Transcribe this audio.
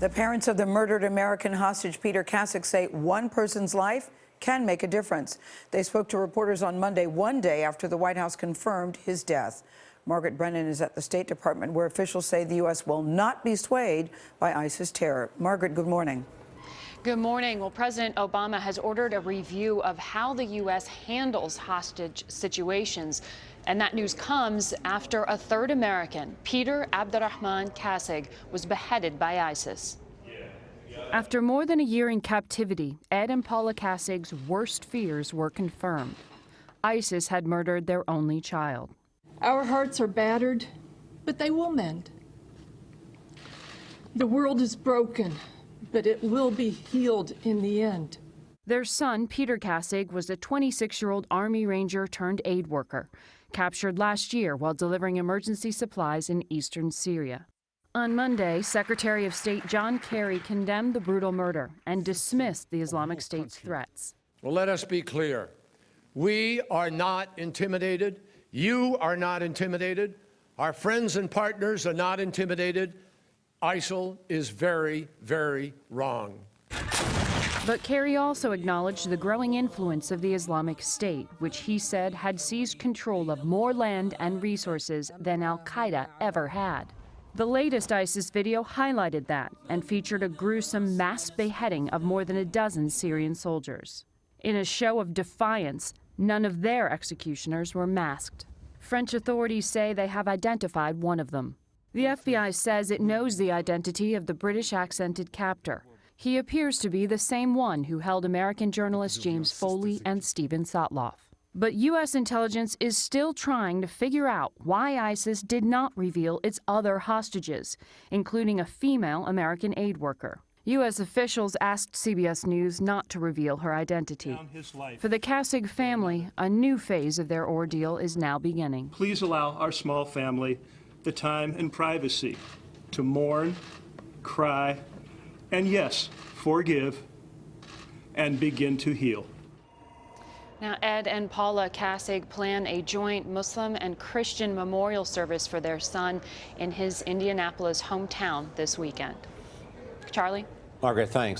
The parents of the murdered American hostage Peter Kassig say one person's life can make a difference. They spoke to reporters on Monday, one day after the White House confirmed his death. Margaret Brennan is at the State Department, where officials say the U.S. will not be swayed by ISIS terror. Margaret, good morning. Good morning. Well, President Obama has ordered a review of how the U.S. handles hostage situations. And that news comes after a third American, Peter Abdurrahman Kassig, was beheaded by ISIS. After more than a year in captivity, Ed and Paula Kassig's worst fears were confirmed. ISIS had murdered their only child. Our hearts are battered, but they will mend. The world is broken, but it will be healed in the end. Their son, Peter Kassig, was a 26-year-old Army Ranger turned aid worker, captured last year while delivering emergency supplies in eastern Syria. On Monday, Secretary of State John Kerry condemned the brutal murder and dismissed the Islamic State's threats. Well, let us be clear. We are not intimidated. You are not intimidated. Our friends and partners are not intimidated. ISIL is very, very wrong. But Kerry also acknowledged the growing influence of the Islamic State, which he said had seized control of more land and resources than al-Qaeda ever had. The latest ISIS video highlighted that and featured a gruesome mass beheading of more than a dozen Syrian soldiers. In a show of defiance, none of their executioners were masked. French authorities say they have identified one of them. The FBI says it knows the identity of the British-accented captor. He appears to be the same one who held American journalists James Foley and Stephen Sotloff. But U.S. intelligence is still trying to figure out why ISIS did not reveal its other hostages, including a female American aid worker. U.S. officials asked CBS News not to reveal her identity. For the Kassig family, a new phase of their ordeal is now beginning. Please allow our small family the time and privacy to mourn, cry, and yes, forgive, and begin to heal. Now, Ed and Paula Kassig plan a joint Muslim and Christian memorial service for their son in his Indianapolis hometown this weekend. Charlie? Margaret, thanks.